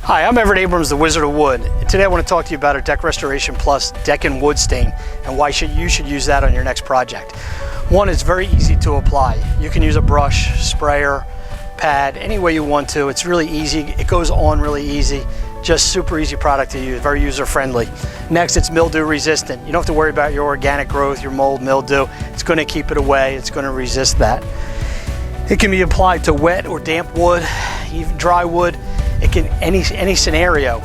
Hi, I'm Everett Abrams, the Wizard of Wood. And today I want to talk to you about our Deck Restoration Plus Deck and Wood Stain and why you should use that on your next project. One, it's very easy to apply. You can use a brush, sprayer, pad, any way you want to. It's really easy. It goes on really easy. Just super easy product to use, very user friendly. Next, it's mildew resistant. You don't have to worry about your organic growth, your mold, mildew. It's going to keep it away. It's going to resist that. It can be applied to wet or damp wood, even dry wood. It can any scenario.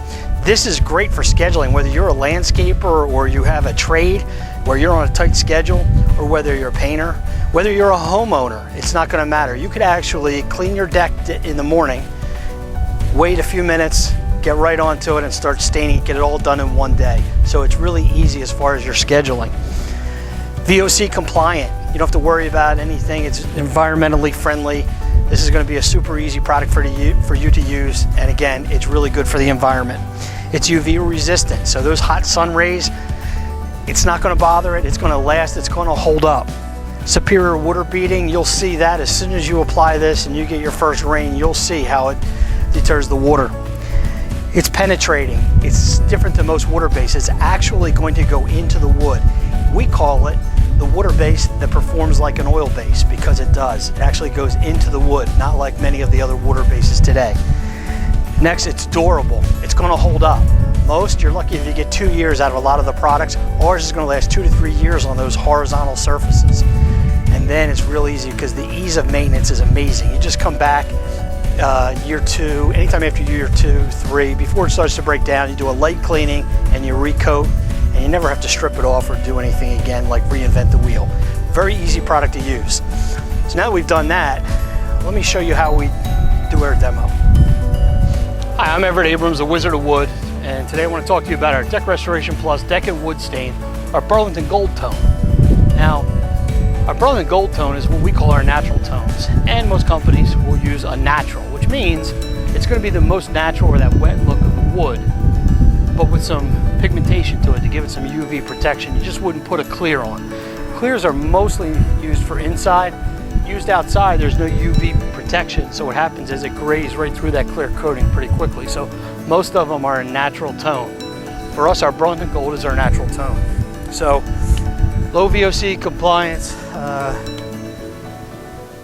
This is great for scheduling, whether you're a landscaper or you have a trade where you're on a tight schedule, or whether you're a painter, whether you're a homeowner. It's not going to matter. You could actually clean your deck in the morning, wait a few minutes, get right onto it and start staining, get it all done in one day. So it's really easy as far as your scheduling. VOC compliant. You don't have to worry about anything. It's environmentally friendly. This is going to be a super easy product for you to use, and again, it's really good for the environment. It's UV resistant, so those hot sun rays, it's not going to bother it. It's going to last. It's going to hold up. Superior water beading, you'll see that as soon as you apply this and you get your first rain, you'll see how it deters the water. It's penetrating. It's different than most water base. It's actually going to go into the wood. We call it the water base that performs like an oil base, because it does. It actually goes into the wood, not like many of the other water bases today. Next, it's durable. It's going to hold up. Most, you're lucky if you get 2 years out of a lot of the products. Ours is going to last 2 to 3 years on those horizontal surfaces. And then it's real easy because the ease of maintenance is amazing. You just come back year 2, anytime after year 2, 3, before it starts to break down, you do a light cleaning and you recoat. And you never have to strip it off or do anything again, like reinvent the wheel. Very easy product to use. So now that we've done that, let me show you how we do our demo. Hi, I'm Everett Abrams, the Wizard of Wood, and today I want to talk to you about our Deck Restoration Plus Deck and Wood Stain, our Burlington Gold Tone. Now, our Burlington Gold Tone is what we call our natural tones, and most companies will use a natural, which means it's going to be the most natural or that wet look of the wood, but with some pigmentation to it to give it some UV protection. You just wouldn't put a clear on. Clears are mostly used for inside. Used outside, there's no UV protection, so what happens is it grays right through that clear coating pretty quickly. So most of them are a natural tone. For us, our Burlington Gold is our natural tone. So low VOC compliance.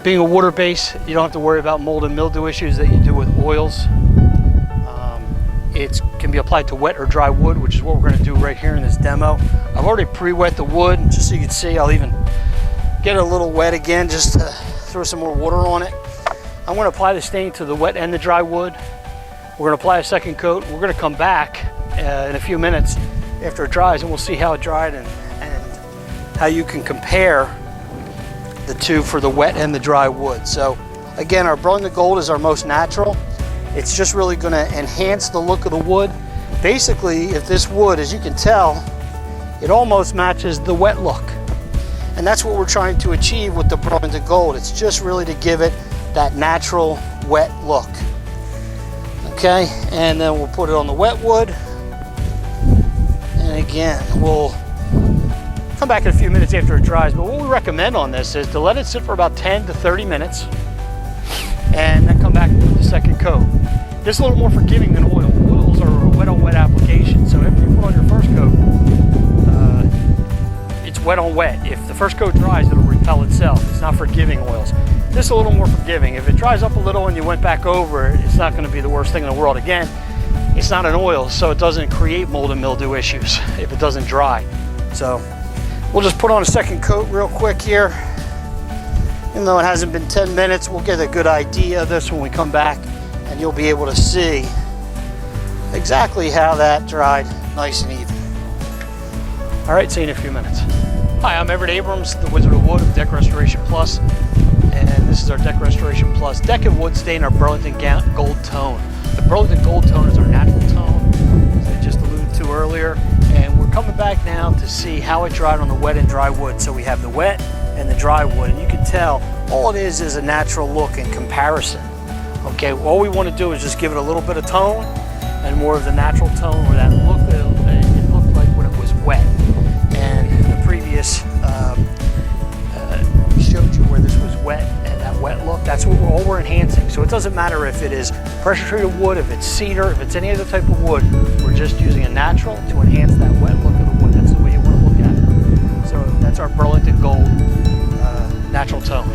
Being a water base, you don't have to worry about mold and mildew issues that you do with oils. It can be applied to wet or dry wood, which is what we're going to do right here in this demo. I've already pre-wet the wood, just so you can see. I'll even get it a little wet again, just to throw some more water on it. I'm going to apply the stain to the wet and the dry wood. We're going to apply a second coat. We're going to come back in a few minutes after it dries, and we'll see how it dried and how you can compare the two for the wet and the dry wood. So again, our Burlington Gold is our most natural. It's just really going to enhance the look of the wood. Basically, if this wood, as you can tell, it almost matches the wet look. And that's what we're trying to achieve with the Burlington Gold. It's just really to give it that natural wet look. Okay, and then we'll put it on the wet wood. And again, we'll come back in a few minutes after it dries. But what we recommend on this is to let it sit for about 10 to 30 minutes. And then come back with the second coat. This is a little more forgiving than oil. Oils are a wet on wet application, so if you put on your first coat, it's wet on wet. If the first coat dries, it'll repel itself. It's not forgiving oils. This is a little more forgiving. If it dries up a little and you went back over it, it's not going to be the worst thing in the world. Again, it's not an oil, so it doesn't create mold and mildew issues if it doesn't dry. So we'll just put on a second coat real quick here. Even though it hasn't been 10 minutes, we'll get a good idea of this when we come back, and you'll be able to see exactly how that dried nice and even. All right, see you in a few minutes. Hi, I'm Everett Abrams, the Wizard of Wood of Deck Restoration Plus, and this is our Deck Restoration Plus Deck and Wood Stain, our Burlington Gold Tone. The Burlington Gold Tone is our natural tone, as I just alluded to earlier, and we're coming back now to see how it dried on the wet and dry wood. So we have the wet and the dry wood, and you can tell all it is a natural look in comparison. Okay, all we want to do is just give it a little bit of tone and more of the natural tone where that look it looked like when it was wet. And the previous showed you where this was wet and that wet look. That's what all we're enhancing. So it doesn't matter if it is pressure treated wood, if it's cedar, if it's any other type of wood, we're just using a natural to enhance that wet look of the wood. That's the way you want to look at it. So that's our Burlington Gold natural tone.